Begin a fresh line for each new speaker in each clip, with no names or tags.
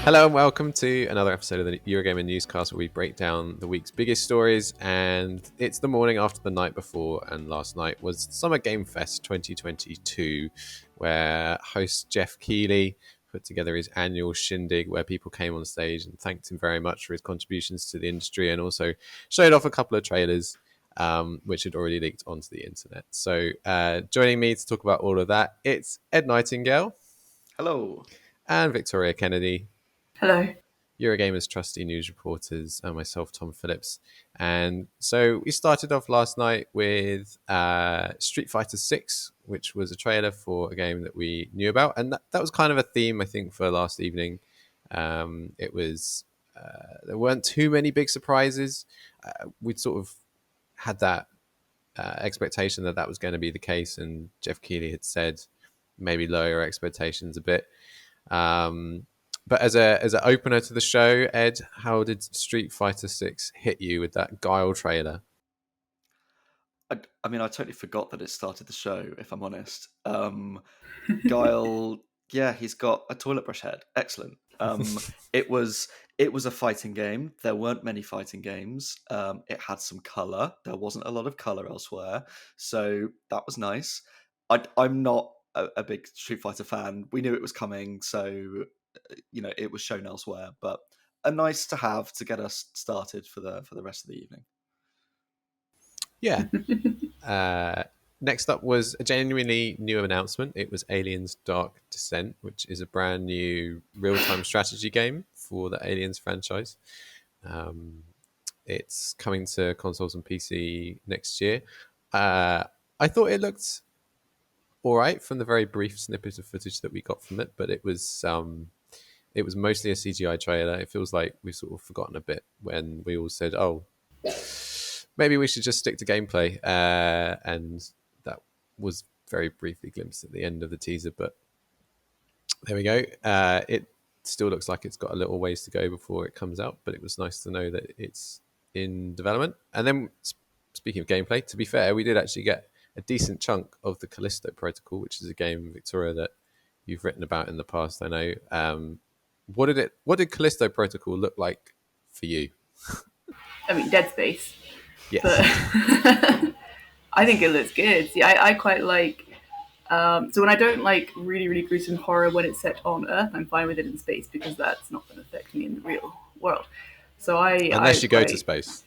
Hello and welcome to another episode of the Eurogamer Newscast, where we break down the week's biggest stories. And it's the morning after the night before, and last night was Summer Game Fest 2022, where host Jeff Keighley put together his annual shindig, where people came on stage and thanked him very much for his contributions to the industry, and also showed off a couple of trailers which had already leaked onto the internet. So joining me to talk about all of that, it's Ed Nightingale.
Hello.
And Victoria Kennedy.
Hello.
Eurogamer's trusty news reporters, and myself, Tom Phillips. And so we started off last night with Street Fighter 6, which was a trailer for a game that we knew about. And that was kind of a theme, I think, for last evening. It was there weren't too many big surprises. We'd sort of had that expectation that was going to be the case. And Jeff Keighley had said maybe lower your expectations a bit. But as an opener to the show, Ed, how did Street Fighter 6 hit you with that Guile trailer?
I mean, I totally forgot that it started the show, if I'm honest. Guile, yeah, he's got a toilet brush head. Excellent. It was a fighting game. There weren't many fighting games. It had some colour. There wasn't a lot of colour elsewhere. So that was nice. I'm not a big Street Fighter fan. We knew it was coming, so it was shown elsewhere, but a nice to have to get us started for the rest of the evening.
Yeah. Next up was a genuinely new announcement. It was Aliens Dark Descent, which is a brand new real-time strategy game for the Aliens franchise. It's coming to consoles and PC next year. I thought it looked all right from the very brief snippet of footage that we got from it, but it was mostly a CGI trailer. It feels like we've sort of forgotten a bit when we all said, oh, maybe we should just stick to gameplay. And that was very briefly glimpsed at the end of the teaser, but there we go. It still looks like it's got a little ways to go before it comes out, but it was nice to know that it's in development. And then, speaking of gameplay, to be fair, we did actually get a decent chunk of the Callisto Protocol, which is a game, Victoria, that you've written about in the past, I know. What did Callisto Protocol look like for you?
I mean, Dead Space.
Yes.
But I think it looks good. See, I quite like... so when I don't like really, really gruesome horror when it's set on Earth, I'm fine with it in space, because that's not going to affect me in the real world. So
Unless you go to space.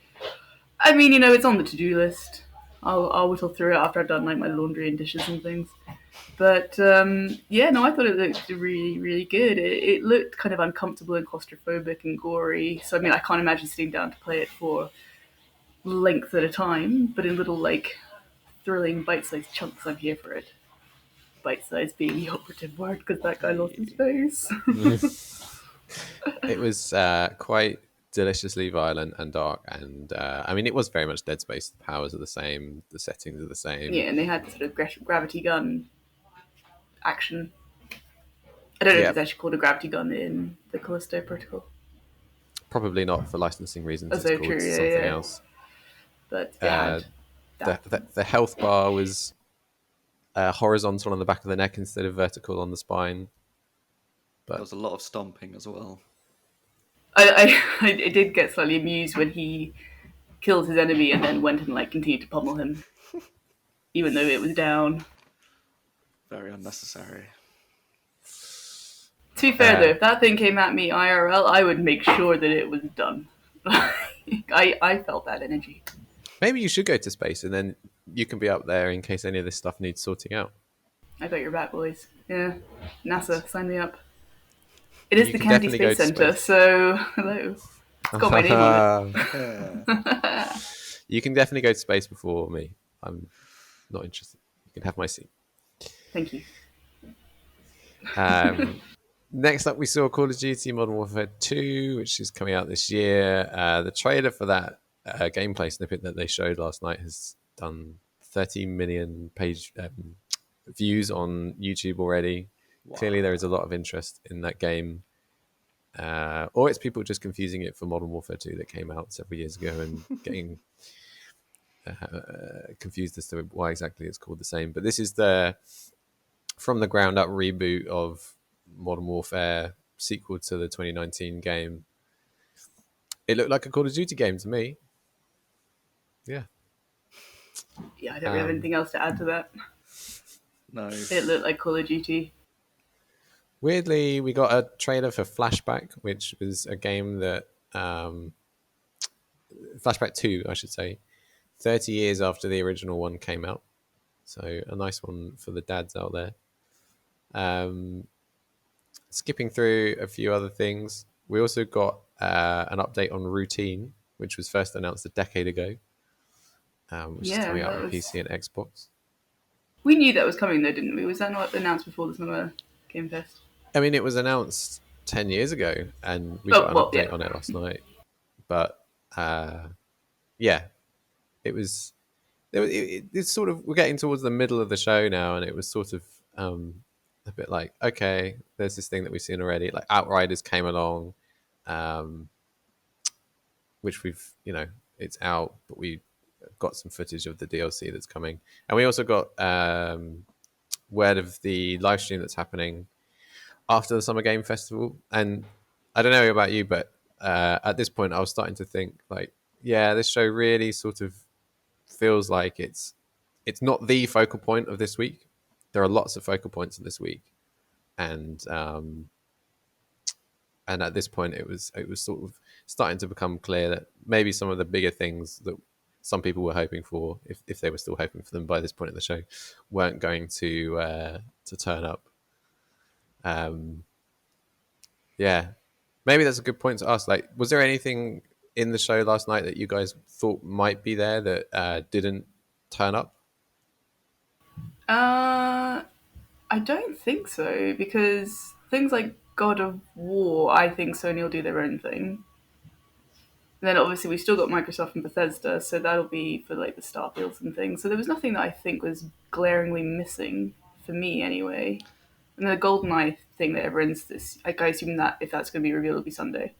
I mean, it's on the to-do list. I'll whittle through it after I've done like my laundry and dishes and things. But I thought it looked really, really good. It looked kind of uncomfortable and claustrophobic and gory. So I mean, I can't imagine sitting down to play it for length at a time. But in little like thrilling bite-sized chunks, I'm here for it. Bite-sized being the operative word, because that guy lost his face.
It was quite deliciously violent and dark, and I mean, it was very much Dead Space. The powers are the same, the settings are the same.
Yeah, and they had sort of gravity gun action. I don't know if it's actually called a gravity gun in the Callisto Protocol.
Probably not, for licensing reasons.
It's
called
true,
something else.
But
the health bar was horizontal on the back of the neck instead of vertical on the spine. But
there was a lot of stomping as well.
I did get slightly amused when he killed his enemy and then went and like continued to pummel him, even though it was down. Very
unnecessary.
To be fair, though, if that thing came at me IRL, I would make sure that it was done. I felt that energy.
Maybe you should go to space, and then you can be up there in case any of this stuff needs sorting out.
I got your back, boys. Yeah, NASA, sign me up. It is the Kennedy Space Center, so hello. It's got my name on it.
You can definitely go to space before me. I'm not interested. You can have my seat.
Thank you.
Next up, we saw Call of Duty Modern Warfare 2, which is coming out this year. The trailer for that gameplay snippet that they showed last night has done 30 million page views on YouTube already. Wow. Clearly, there is a lot of interest in that game. Or it's people just confusing it for Modern Warfare 2 that came out several years ago and getting confused as to why exactly it's called the same. But this is the from the ground up reboot of Modern Warfare, sequel to the 2019 game. It looked like a Call of Duty game to me. Yeah.
Yeah, I don't really have anything else to add to that.
No.
It looked like Call of Duty.
Weirdly, we got a trailer for Flashback, which was a game that Flashback 2, I should say, 30 years after the original one came out. So a nice one for the dads out there. Skipping through a few other things, we also got an update on Routine, which was first announced a decade ago, which is coming out on PC and Xbox.
We knew that was coming, though, didn't we? Was that not announced before the Summer Game Fest?
I mean, it was announced 10 years ago, and we got an update on it last night. But yeah, it was. It's sort of, we're getting towards the middle of the show now, and it was sort of a bit like, okay, there's this thing that we've seen already. Like Outriders came along, which we've, it's out, but we got some footage of the DLC that's coming, and we also got word of the live stream that's happening after the Summer Game Festival. And I don't know about you, but at this point, I was starting to think like, yeah, this show really sort of feels like it's not the focal point of this week. There are lots of focal points in this week, and at this point, it was sort of starting to become clear that maybe some of the bigger things that some people were hoping for, if they were still hoping for them by this point in the show, weren't going to turn up. Yeah, maybe that's a good point to ask. Like, was there anything in the show last night that you guys thought might be there that didn't turn up?
I don't think so, because things like God of War, I think Sony will do their own thing. And then obviously we still got Microsoft and Bethesda, so that'll be for like the Starfields and things. So there was nothing that I think was glaringly missing for me anyway. And the GoldenEye thing that everyone's this, I assume that if that's going to be revealed, it'll be Sunday.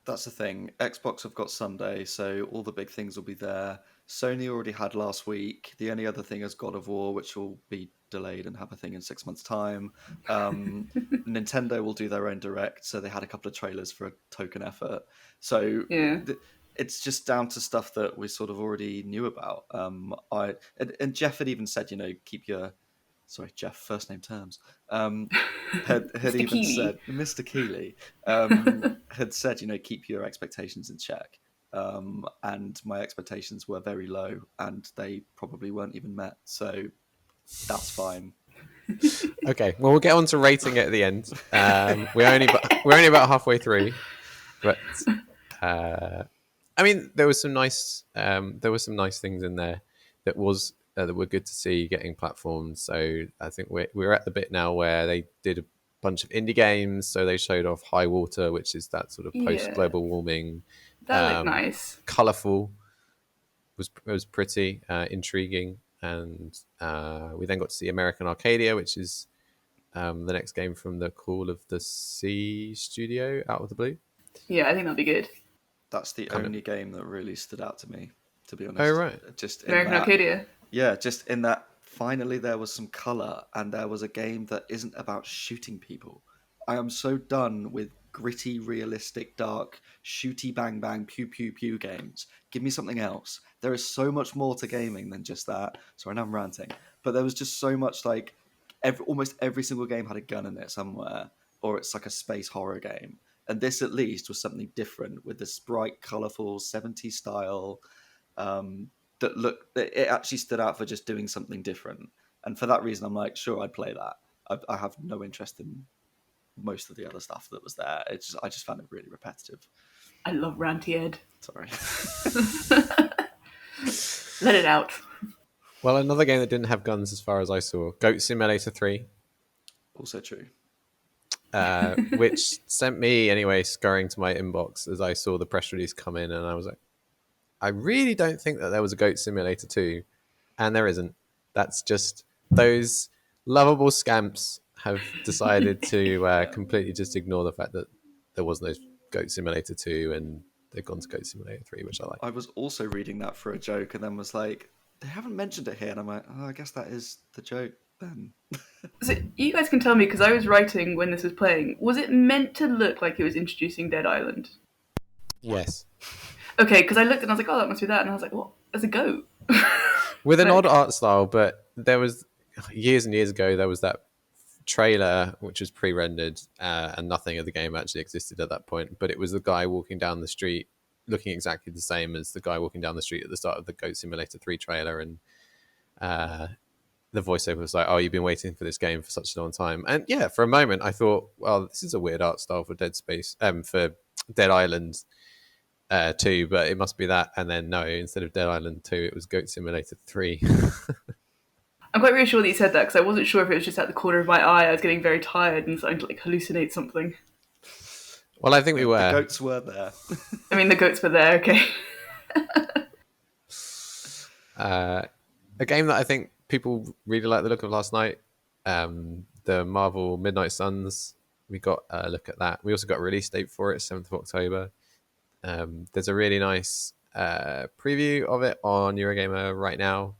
That's the thing. Xbox have got Sunday, so all the big things will be there. Sony already had last week. The only other thing is God of War, which will be delayed and have a thing in 6 months' time. Nintendo will do their own direct, so they had a couple of trailers for a token effort. So it's just down to stuff that we sort of already knew about. And Jeff had even said, keep your... Sorry, Jeff, first name terms. Had even
Keeley.
said, Mr. Keeley had said, keep your expectations in check. And my expectations were very low, and they probably weren't even met. So that's fine.
Okay, well, we'll get on to rating it at the end. We're only about halfway through, but I mean, there were some nice things in there that were good to see getting platforms. So I think we're at the bit now where they did a bunch of indie games. So they showed off High Water, which is that sort of post global warming.
That looked nice.
Colourful. Was pretty intriguing, and we then got to see American Arcadia, which is the next game from the Call of the Sea studio, out of the blue.
Yeah, I think that'll be good.
That's the only game that really stood out to me, to be honest.
Oh, right.
Just
American Arcadia.
Yeah, just in that finally there was some colour, and there was a game that isn't about shooting people. I am so done with gritty, realistic, dark, shooty, bang, bang, pew, pew, pew games. Give me something else. There is so much more to gaming than just that. Sorry, now I'm ranting. But there was just so much, like, almost every single game had a gun in it somewhere, or it's like a space horror game. And this, at least, was something different with this bright, colourful, 70s style it actually stood out for just doing something different. And for that reason, I'm like, sure, I'd play that. I have no interest in most of the other stuff that was there. I just found it really repetitive.
I love Ranty Ed.
Sorry.
Let it out.
Well, another game that didn't have guns as far as I saw, Goat Simulator 3.
Also true.
Which sent me, anyway, scurrying to my inbox as I saw the press release come in, and I was like, I really don't think that there was a Goat Simulator 2, and there isn't. That's just those lovable scamps have decided to completely just ignore the fact that there was no Goat Simulator 2, and they've gone to Goat Simulator 3, which I like.
I was also reading that for a joke, and then was like, they haven't mentioned it here, and I'm like, oh, I guess that is the joke then.
So you guys can tell me, because I was writing when this was playing. Was it meant to look like it was introducing Dead Island?
Yes.
Okay, because I looked and I was like, oh, that must be that. And I was like, what? There's a goat.
With an
Like-
odd art style, but there was years and years ago there was that trailer which was pre-rendered and nothing of the game actually existed at that point, but it was the guy walking down the street looking exactly the same as the guy walking down the street at the start of the Goat Simulator 3 trailer, and the voiceover was like, oh, you've been waiting for this game for such a long time. And yeah, for a moment I thought, well, this is a weird art style for for Dead Island 2, but it must be that. And then no, instead of Dead Island 2 it was Goat Simulator 3.
I'm quite reassured that you said that, because I wasn't sure if it was just at the corner of my eye. I was getting very tired and starting to like hallucinate something.
Well, I think we were.
The goats were there.
I mean, the goats were there, okay.
A game that I think people really like the look of last night, the Marvel Midnight Suns. We got a look at that. We also got a release date for it, 7th of October. There's a really nice preview of it on Eurogamer right now,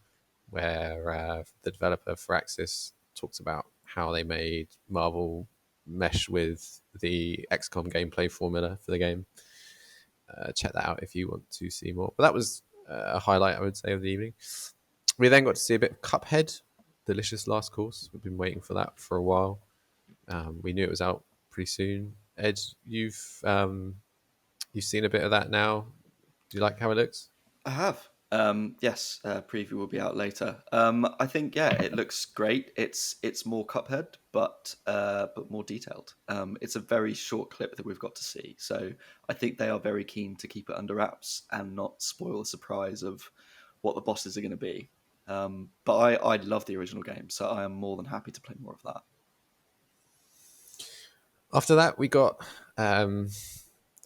where the developer Firaxis talks about how they made Marvel mesh with the XCOM gameplay formula for the game. Check that out if you want to see more. But that was a highlight, I would say, of the evening. We then got to see a bit of Cuphead, Delicious Last Course. We've been waiting for that for a while. We knew it was out pretty soon. Ed, you've seen a bit of that now. Do you like how it looks?
I have. Yes, preview will be out later. I think it looks great. It's more Cuphead, but more detailed. It's a very short clip that we've got to see, so I think they are very keen to keep it under wraps and not spoil the surprise of what the bosses are going to be. But I love the original game, so I am more than happy to play more of that.
After that, we got an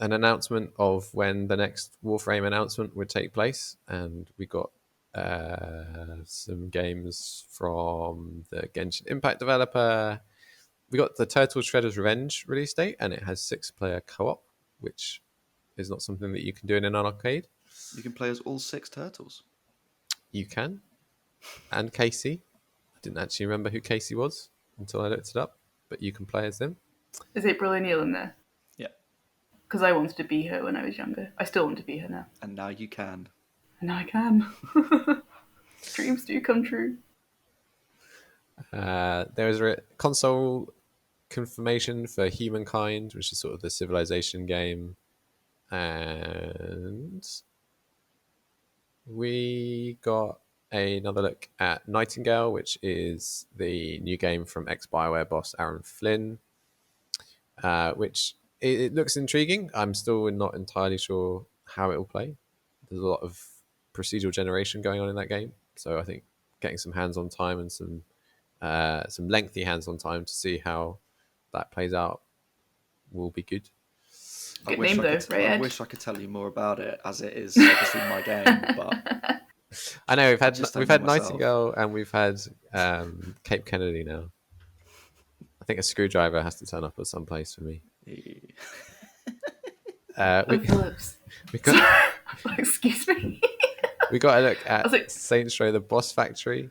announcement of when the next Warframe announcement would take place, and we got some games from the Genshin Impact developer. We got the Turtle Shredder's Revenge release date, and it has 6-player co-op, which is not something that you can do in an arcade.
You can play as all 6 turtles.
You can. And Casey. I didn't actually remember who Casey was until I looked it up, but you can play as them.
Is April O'Neil in there?
Yeah.
Because I wanted to be her when I was younger. I still want to be her now.
And now you can.
And now I can. Dreams do come true.
There was a console confirmation for Humankind, which is sort of the Civilization game. And we got another look at Nightingale, which is the new game from ex-BioWare boss Aaron Flynn, which it looks intriguing. I'm still not entirely sure how it will play. There's a lot of procedural generation going on in that game, so I think getting some hands-on time and some lengthy hands-on time to see how that plays out will be good.
Good name though, right,
I
Ed?
wish I could tell you more about it, as it is obviously my game, but
I know we've had
just don't know myself.
Nightingale and we've had Cape Kennedy now. I think a screwdriver has to turn up at some place for me.
Phillips.
We got
Excuse me.
we got a look at
was like-
Saints Row: The Boss Factory,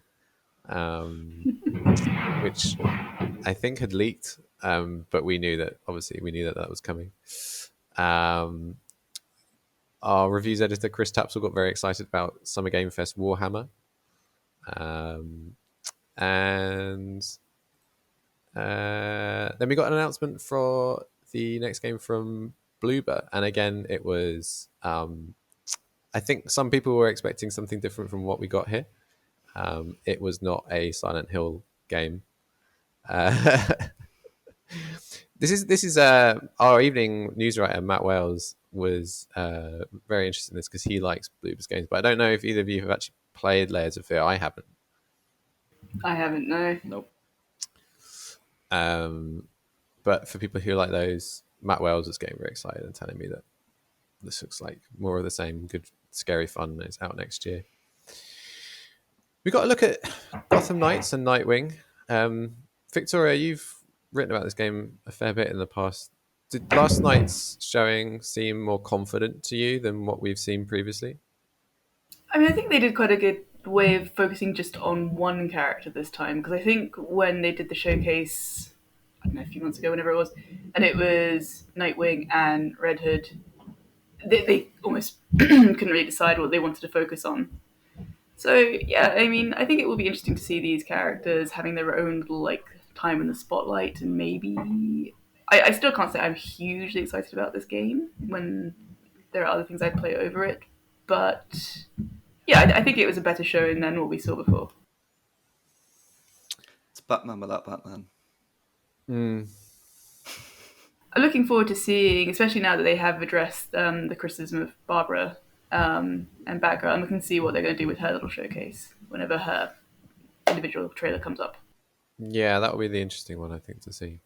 which I think had leaked, but we knew that that was coming. Our reviews editor Chris Tapsell got very excited about Summer Game Fest Warhammer, and then we got an announcement for the next game from Bloober, and again it was. I think some people were expecting something different from what we got here. It was not a Silent Hill game. This is our evening news writer Matt Wales was very interested in this because he likes Bloober's games, but I don't know if either of you have actually played Layers of Fear. I haven't.
I haven't, no.
Nope.
But for people who like those, Matt Wales was getting very excited and telling me that this looks like more of the same good, scary fun. It's out next year. We got to look at Gotham Knights and Nightwing. Victoria, you've written about this game a fair bit in the past. Did last night's showing seem more confident to you than what we've seen previously?
I mean, I think they did quite a good way of focusing just on one character this time, because I think when they did the showcase, I don't know, a few months ago, whenever it was, and it was Nightwing and Red Hood, they almost couldn't really decide what they wanted to focus on. So yeah, I mean, I think it will be interesting to see these characters having their own little like time in the spotlight, and maybe I still can't say I'm hugely excited about this game when there are other things I'd play over it, but yeah, I think it was a better showing than what we saw before.
It's Batman without Batman.
Mm.
I'm looking forward to seeing, especially now that they have addressed the criticism of Barbara and Batgirl. I'm looking to see what they're going to do with her little showcase whenever her individual trailer comes up.
Yeah, that will be the interesting one, I think, to see.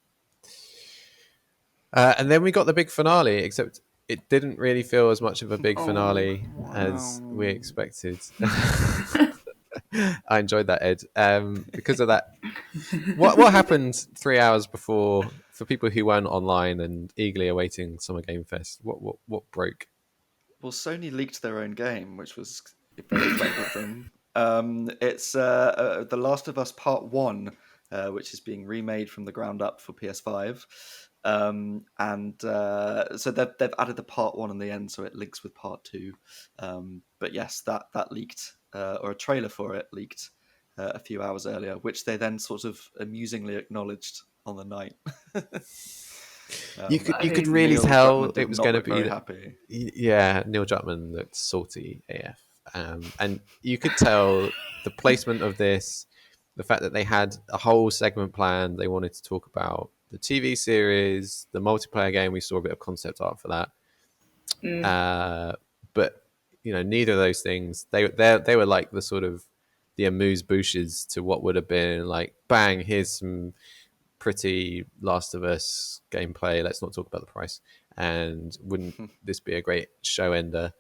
And then we got the big finale, except it didn't really feel as much of a big finale as we expected. I enjoyed that, Ed. Because of that, what happened 3 hours before for people who weren't online and eagerly awaiting Summer Game Fest? What broke?
Well, Sony leaked their own game, which was very clever of them. It's The Last of Us Part 1, which is being remade from the ground up for PS5. So they've added the Part 1 in the end, so it links with Part 2. But yes, that leaked, or a trailer for it leaked a few hours earlier, which they then sort of amusingly acknowledged on the night.
You could really tell it was going to be
happy.
Yeah, Neil Druckmann looked salty AF, and you could tell the placement of this, the fact that they had a whole segment planned. They wanted to talk about the TV series, the multiplayer game. We saw a bit of concept art for that, but neither of those things. They were like the sort of the amuse bouches to what would have been like, bang, here's some pretty Last of Us gameplay. Let's not talk about the price. And wouldn't this be a great show ender?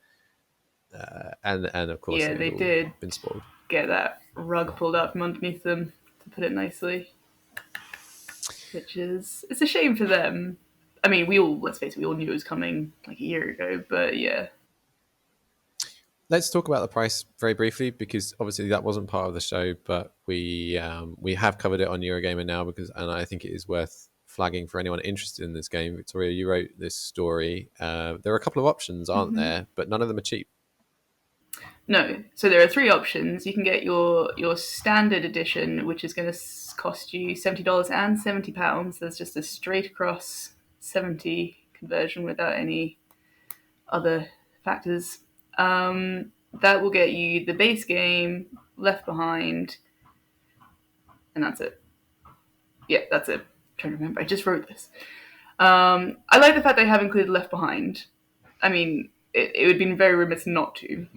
And of course,
yeah, they did
been spoiled.
Get that rug pulled out from underneath them, to put it nicely. Which is, it's a shame for them. I mean, let's face it, we all knew it was coming like a year ago, but yeah.
Let's talk about the price very briefly, because obviously that wasn't part of the show, but we have covered it on Eurogamer now, and I think it is worth flagging for anyone interested in this game. Victoria, you wrote this story. There are a couple of options, aren't there? But none of them are cheap.
No. So there are 3 options. You can get your standard edition, which is going to cost you $70 and £70. There's just a straight across 70 conversion without any other factors. That will get you the base game, Left Behind, and that's it. Yeah, that's it. I'm trying to remember. I just wrote this. I like the fact they have included Left Behind. I mean, it would have been very remiss not to,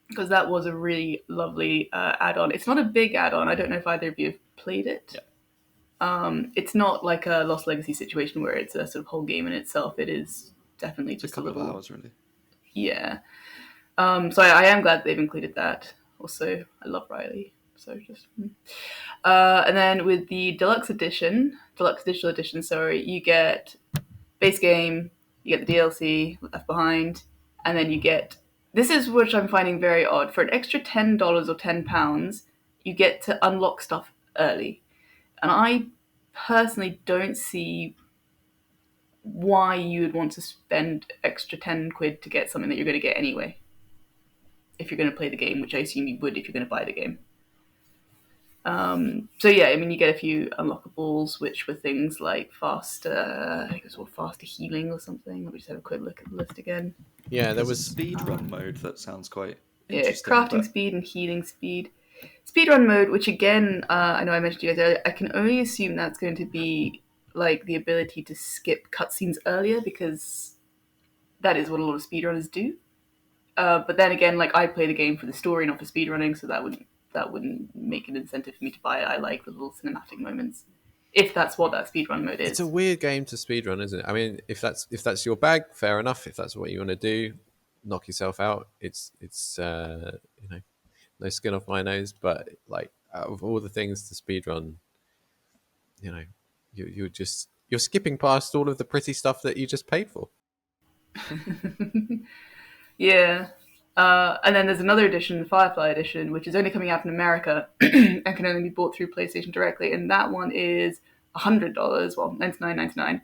because that was a really lovely add-on. It's not a big add-on. I don't know if either of you have played it. Yeah. It's not like a Lost Legacy situation where it's a sort of whole game in itself. It is definitely just
a couple of hours, really.
Yeah. So I am glad they've included that. Also, I love Riley. So just. And then with the deluxe digital edition, sorry, you get base game, you get the DLC, Left Behind, and then you get, this is which I'm finding very odd, for an extra $10 or £10, you get to unlock stuff early. And I personally don't see why you would want to spend extra 10 quid to get something that you're going to get anyway, if you're going to play the game, which I assume you would if you're going to buy the game. So yeah, I mean, you get a few unlockables, which were things like faster healing or something. Let me just have a quick look at the list again.
Yeah, there was
a speedrun mode that sounds quite
interesting. Yeah, crafting speed and healing speed. Speedrun mode, which again, I know I mentioned to you guys earlier, I can only assume that's going to be like the ability to skip cutscenes earlier, because that is what a lot of speedrunners do. But then again, like, I play the game for the story, not for speedrunning, so that wouldn't make an incentive for me to buy it. I like the little cinematic moments, if that's what that speedrun mode is.
It's a weird game to speedrun, isn't it? I mean, if that's your bag, fair enough. If that's what you want to do, knock yourself out. It's no skin off my nose. But like, out of all the things to speedrun, you're skipping past all of the pretty stuff that you just paid for.
Yeah. And then there's another edition, the Firefly edition, which is only coming out in America and can only be bought through PlayStation directly. And that one is $100, well, $99.99.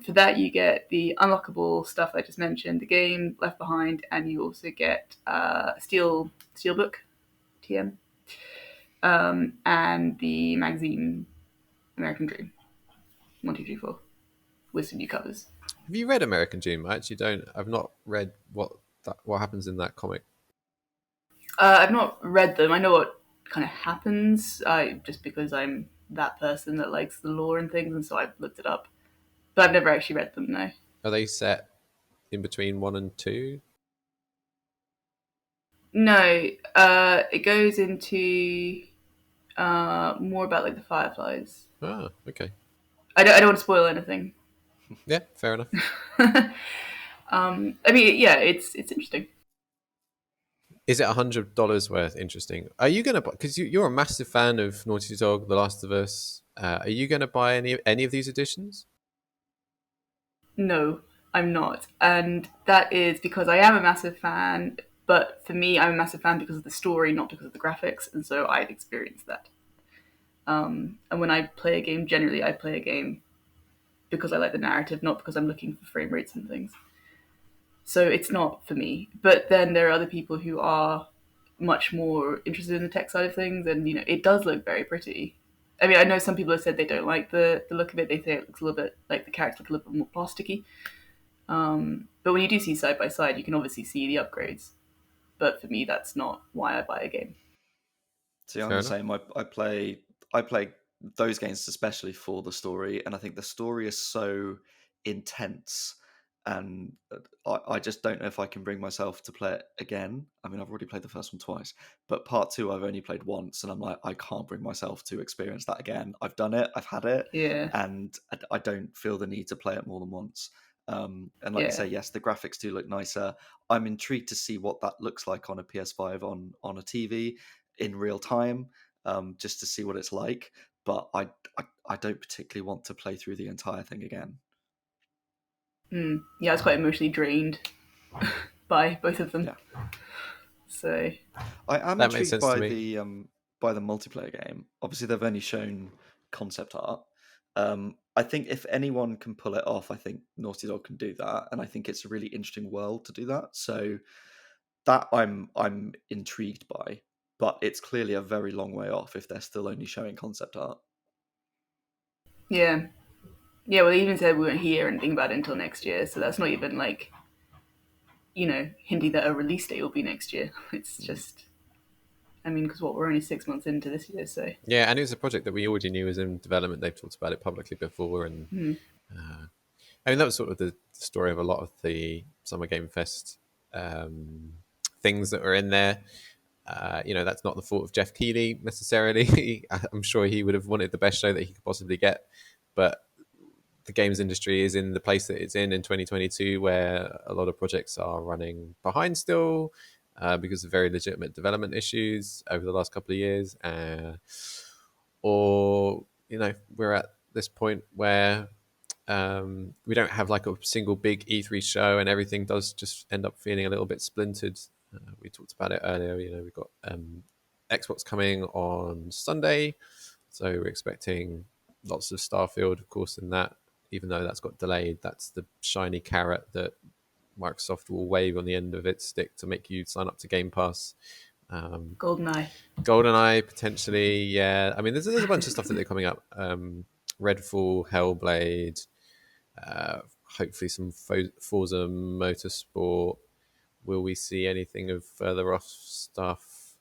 For that, you get the unlockable stuff I just mentioned, the game Left Behind, and you also get Steelbook, TM, and the magazine American Dream, 1, 2, 3, 4, with some new covers.
Have you read American Dream? I actually don't. I've not read what happens in that comic.
I've not read them. I know what kind of happens, just because I'm that person that likes the lore and things, and so I've looked it up. But I've never actually read them, no.
Are they set in between 1 and 2?
No, it goes into more about like the Fireflies.
Ah, okay.
I don't want to spoil anything.
Yeah, fair enough.
I mean, yeah, it's interesting.
Is it $100 worth interesting? Are you going to buy, because you're a massive fan of Naughty Dog, The Last of Us, are you going to buy any of these editions?
No, I'm not. And that is because I am a massive fan, but for me, I'm a massive fan because of the story, not because of the graphics, and so I've experienced that. And when I play a game, generally I play a game because I like the narrative, not because I'm looking for frame rates and things. So it's not for me. But then there are other people who are much more interested in the tech side of things, and it does look very pretty. I mean, I know some people have said they don't like the look of it. They say it looks a little bit like the characters look a little bit more plasticky. But when you do see side by side, you can obviously see the upgrades. But for me, that's not why I buy a game.
See, I'm the same. I play those games especially for the story, and I think the story is so intense, and I just don't know if I can bring myself to play it again. I mean, I've already played the first one twice, but part 2 I've only played once, and I'm like, I can't bring myself to experience that again. I've done it, I've had it,
Yeah.
and I don't feel the need to play it more than once. And like you say, yes, the graphics do look nicer. I'm intrigued to see what that looks like on a PS5 on a TV in real time, just to see what it's like. But I don't particularly want to play through the entire thing again.
Yeah, I was quite emotionally drained by both of them.
Yeah.
So
I am
That makes
intrigued
sense to
by
me.
the multiplayer game. Obviously, they've only shown concept art. I think if anyone can pull it off, I think Naughty Dog can do that, and I think it's a really interesting world to do that. So that I'm intrigued by, but it's clearly a very long way off if they're still only showing concept art.
yeah. Well, they even said we won't hear anything about it until next year, so that's not even like, hinting that a release date will be next year. It's just, I mean, because we're only 6 months into this year, so.
Yeah, and it was a project that we already knew was in development. They've talked about it publicly before, and I mean, that was sort of the story of a lot of the Summer Game Fest things that were in there. That's not the fault of Jeff Keighley necessarily. I'm sure he would have wanted the best show that he could possibly get, but the games industry is in the place that it's in 2022, where a lot of projects are running behind still because of very legitimate development issues over the last couple of years, or we're at this point where we don't have like a single big E3 show, and everything does just end up feeling a little bit splintered. We talked about it earlier. We've got Xbox coming on Sunday, so we're expecting lots of Starfield, of course, in that. Even though that's got delayed, that's the shiny carrot that Microsoft will wave on the end of its stick to make you sign up to Game Pass. GoldenEye potentially, yeah. I mean, there's a bunch of stuff that they're coming up. Redfall, Hellblade, hopefully some Forza Motorsport. Will we see anything of further off stuff?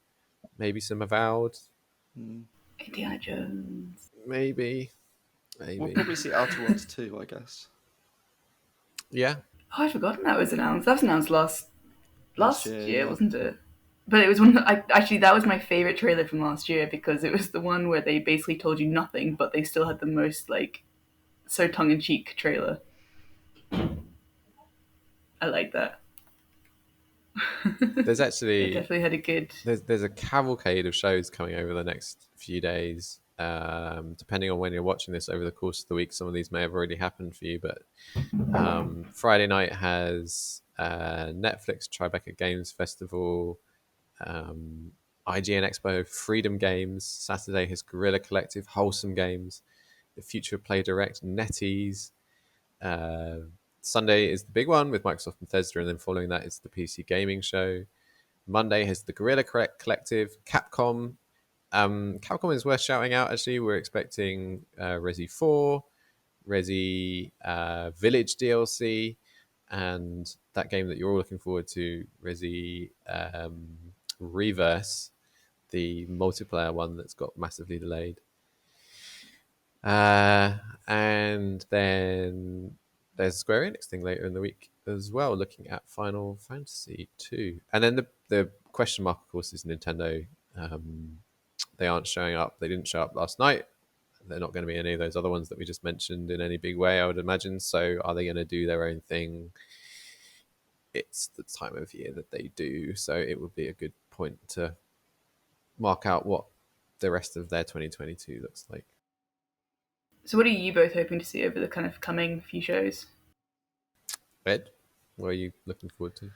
Maybe some Avowed.
Indiana Jones.
Maybe.
We'll probably see Outer Worlds 2, I guess.
Yeah.
Oh, I'd forgotten that was announced. That was announced last year,
yeah.
Wasn't it? But it was one that was my favorite trailer from last year, because it was the one where they basically told you nothing, but they still had the most so tongue-in-cheek trailer. I like that.
There's actually
it definitely had a good.
There's a cavalcade of shows coming over the next few days. Depending on when you're watching this over the course of the week, some of these may have already happened for you. But Friday night has Netflix Tribeca Games Festival, IGN Expo, Freedom Games. Saturday has Guerrilla Collective, Wholesome Games, the Future Play Direct, NetEase. Sunday is the big one with Microsoft and Bethesda, and then following that is the PC Gaming Show. Monday has the Guerrilla Collective, Capcom. Capcom is worth shouting out, actually. We're expecting Resi 4, Resi Village DLC, and that game that you're all looking forward to, Resi Reverse, the multiplayer one that's got massively delayed. And then there's a Square Enix thing later in the week as well, looking at Final Fantasy 2. And then the question mark, of course, is Nintendo. They aren't showing up. They didn't show up last night. They're not going to be any of those other ones that we just mentioned in any big way, I would imagine. So are they going to do their own thing? It's the time of year that they do. So it would be a good point to mark out what the rest of their 2022 looks like.
So what are you both hoping to see over the kind of coming few shows?
Ed, what are you looking forward to?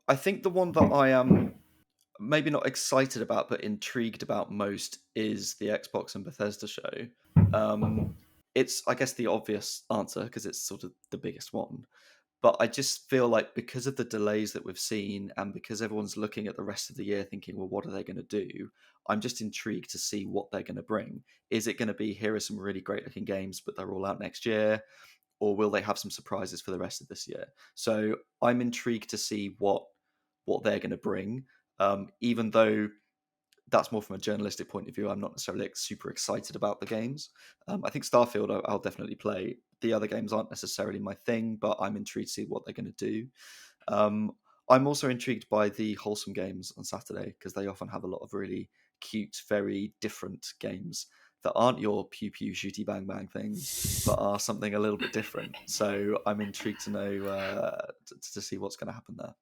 I think the one that I am maybe not excited about but intrigued about most is the Xbox and Bethesda show. It's, I guess, the obvious answer because it's sort of the biggest one. But I just feel like because of the delays that we've seen and because everyone's looking at the rest of the year thinking, well, what are they going to do? I'm just intrigued to see what they're going to bring. Is it going to be, here are some really great looking games, but they're all out next year? Or will they have some surprises for the rest of this year? So I'm intrigued to see what they're going to bring. Even though that's more from a journalistic point of view, I'm not necessarily super excited about the games. I think Starfield I'll definitely play. The other games aren't necessarily my thing, but I'm intrigued to see what they're going to do. I'm also intrigued by the Wholesome games on Saturday because they often have a lot of really cute, very different games that aren't your pew pew shooty bang bang things, but are something a little bit different. So I'm intrigued to know to see what's going to happen there.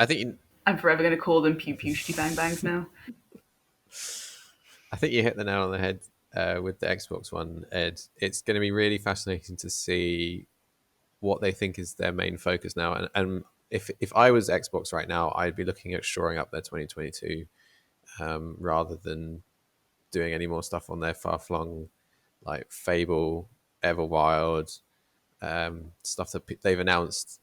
I think
I'm forever going to call them pew pew shitty bang bangs now.
I think you hit the nail on the head with the Xbox One, Ed. It's going to be really fascinating to see what they think is their main focus now. And if I was Xbox right now, I'd be looking at shoring up their 2022 rather than doing any more stuff on their far-flung, like Fable, Everwild, stuff that they've announced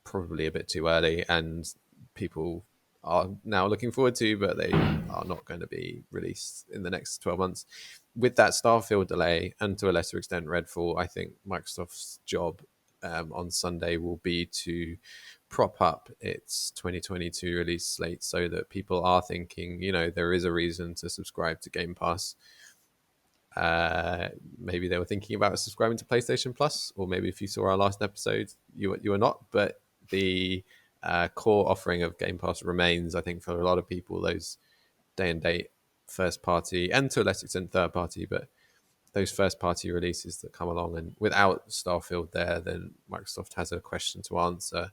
probably a bit too early and people are now looking forward to, but they are not going to be released in the next 12 months. With that Starfield delay, and to a lesser extent Redfall, I think Microsoft's job on Sunday will be to prop up its 2022 release slate so that people are thinking, there is a reason to subscribe to Game Pass. Maybe they were thinking about subscribing to PlayStation Plus, or maybe if you saw our last episode, you were not. But the core offering of Game Pass remains, I think, for a lot of people, those day and date first party, and to a less extent third party, but those first party releases that come along. And without Starfield there, then Microsoft has a question to answer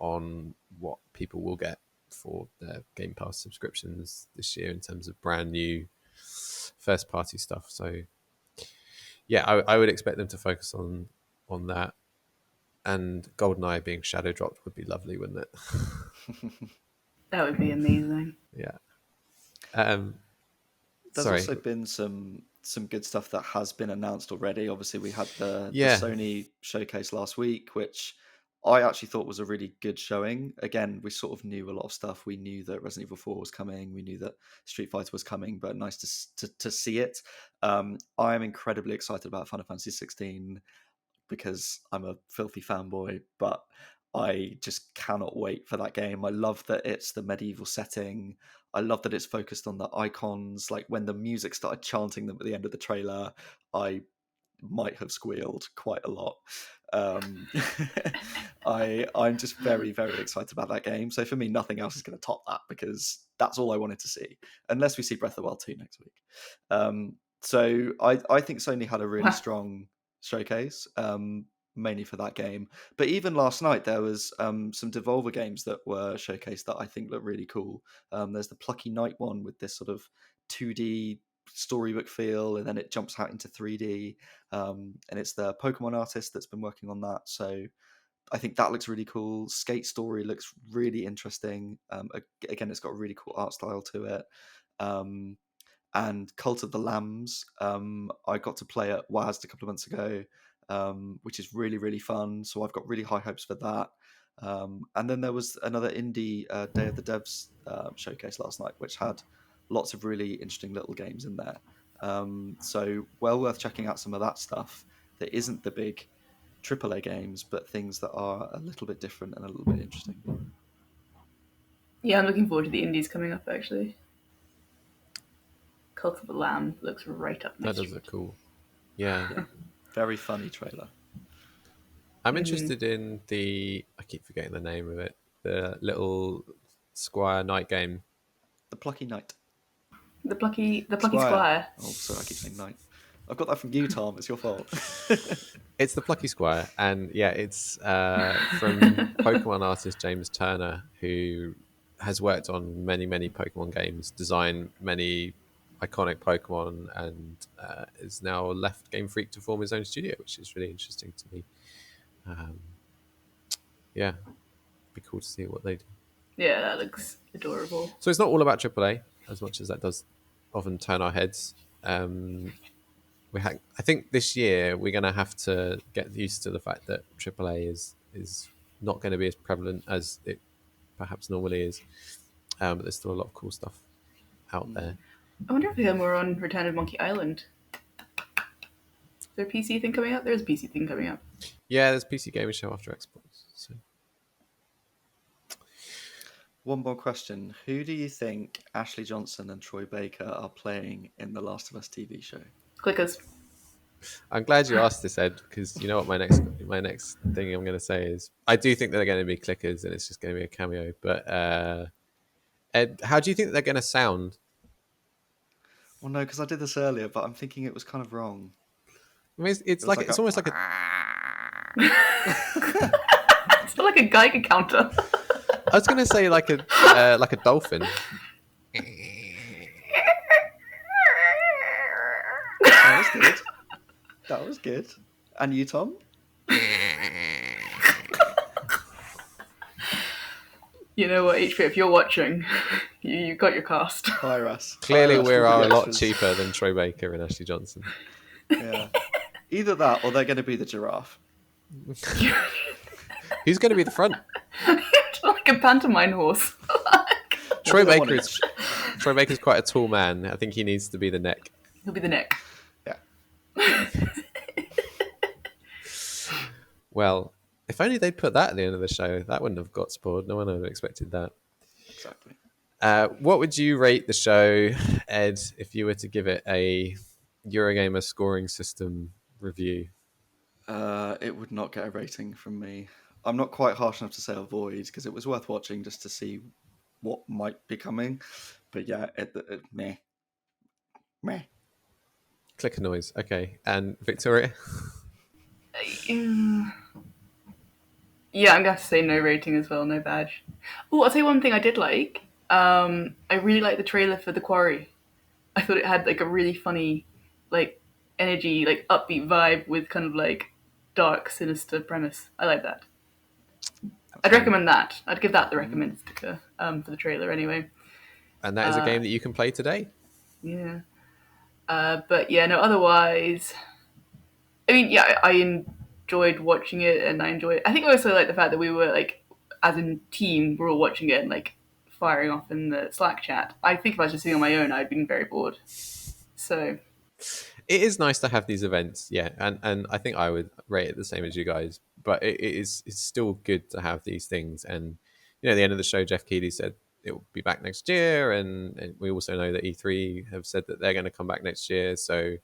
on what people will get for their Game Pass subscriptions this year in terms of brand new first party stuff. So yeah, I would expect them to focus on that. And GoldenEye being shadow dropped would be lovely, wouldn't it?
That would be amazing.
Yeah.
There's
sorry.
also been some good stuff that has been announced already. Obviously, we had the Sony showcase last week, which I actually thought was a really good showing. Again, we sort of knew a lot of stuff. We knew that Resident Evil 4 was coming. We knew that Street Fighter was coming, but nice to see it. I am incredibly excited about Final Fantasy 16 because I'm a filthy fanboy, but I just cannot wait for that game. I love that it's the medieval setting. I love that it's focused on the icons. Like when the music started chanting them at the end of the trailer, I might have squealed quite a lot. I'm just very, very excited about that game. So for me, nothing else is going to top that because that's all I wanted to see, unless we see Breath of the Wild 2 next week. So I think Sony had a really strong showcase, mainly for that game. But even last night, there was some Devolver games that were showcased that I think look really cool. There's the Plucky Night one with this sort of 2D storybook feel, and then it jumps out into 3D. And it's the Pokemon artist that's been working on that. So I think that looks really cool. Skate Story looks really interesting. Again, it's got a really cool art style to it. And Cult of the Lambs, I got to play at WASD a couple of months ago, which is really, really fun. So I've got really high hopes for that. And then there was another indie Day of the Devs showcase last night, which had lots of really interesting little games in there. So well worth checking out some of that stuff that isn't the big AAA games, but things that are a little bit different and a little bit interesting.
Yeah, I'm looking forward to the indies coming up, actually. Cult of the Lamb looks right up my
That does
street.
look cool. Yeah.
Very funny trailer.
I'm interested in I keep forgetting the name of it, the little Squire night game.
The Plucky Knight.
The plucky squire.
Oh, sorry, I keep saying knight. I've got that from you, Tom. It's your fault.
It's the Plucky Squire, and yeah, it's from Pokemon artist James Turner, who has worked on many, many Pokemon games, designed many iconic Pokemon, and is now left Game Freak to form his own studio, which is really interesting to me. Yeah, be cool to see what they do.
Yeah, that looks adorable.
So it's not all about AAA, as much as that does often turn our heads. I think this year we're going to have to get used to the fact that AAA is not going to be as prevalent as it perhaps normally is. But there's still a lot of cool stuff out there.
I wonder if we have more on Return of Monkey Island. Is there a PC thing coming out? There's a PC thing coming out.
Yeah, there's PC Gaming Show after Xbox. So.
One more question. Who do you think Ashley Johnson and Troy Baker are playing in the Last of Us TV show?
Clickers.
I'm glad you asked this, Ed, because you know what my next thing I'm going to say is I do think they're going to be clickers and it's just going to be a cameo. But Ed, how do you think they're going to sound?
Well, no, because I did this earlier, but I'm thinking it was kind of wrong.
I mean, it's almost like a.
It's like a Geiger counter.
I was going to say like a dolphin.
That was good. That was good. And you, Tom?
You know what, HP, if you're watching, you got your cast.
Hire us.
Clearly,
Hire us,
we
we'll
are
be
a lot
extras.
cheaper than Troy Baker and Ashley Johnson.
Yeah. Either that or they're going to be the giraffe.
Who's going to be the front?
Like a pantomime horse.
Troy
Well,
Baker is Troy Baker's quite a tall man. I think he needs to be the neck.
He'll be the neck.
Yeah.
Well, if only they'd put that at the end of the show, that wouldn't have got spoiled. No one would have expected that.
Exactly.
What would you rate the show, Ed, if you were to give it a Eurogamer scoring system review?
It would not get a rating from me. I'm not quite harsh enough to say avoid because it was worth watching just to see what might be coming. But yeah, meh.
Clicker noise. Okay. And Victoria?
Yeah, I'm going to have to say no rating as well, no badge. Oh, I'll tell you one thing I did like. I really liked the trailer for The Quarry. I thought it had like a really funny, like, energy, like upbeat vibe with kind of like dark, sinister premise. I like that. I'd recommend that. I'd give that the recommend sticker for the trailer anyway.
And that is a game that you can play today.
Yeah. But yeah, no, otherwise, I mean, yeah, I enjoyed watching it and I think I also like the fact that we were like, as a team, we're all watching it and like firing off in the Slack chat. I think if I was just sitting on my own, I'd been very bored. So
it is nice to have these events, yeah, and I think I would rate it the same as you guys. But it's still good to have these things. And at the end of the show, Jeff Keighley said it will be back next year, and we also know that E3 have said that they're going to come back next year. So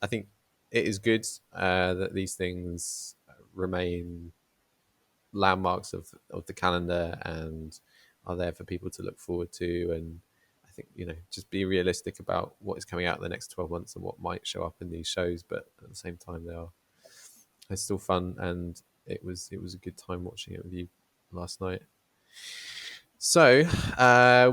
I think it is good that these things remain landmarks of the calendar and are there for people to look forward to. And I think just be realistic about what is coming out in the next 12 months and what might show up in these shows, but at the same time they're still fun, and it was a good time watching it with you last night. So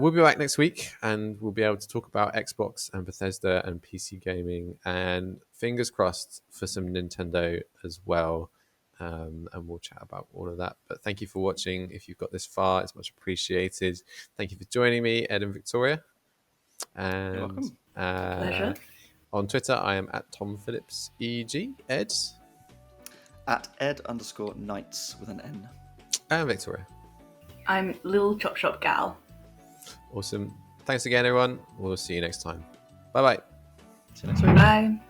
we'll be back next week, and we'll be able to talk about Xbox and Bethesda and PC gaming, and fingers crossed for some Nintendo as well. And we'll chat about all of that. But thank you for watching. If you've got this far, it's much appreciated. Thank you for joining me, Ed and Victoria. And
You're welcome.
Pleasure.
on Twitter, I am at Tom Phillips EG. Ed
At Ed_Knights with an N.
and Victoria.
I'm Lil Chop Shop Gal.
Awesome. Thanks again, everyone. We'll see you next time. Bye bye.
See you next week.
Bye.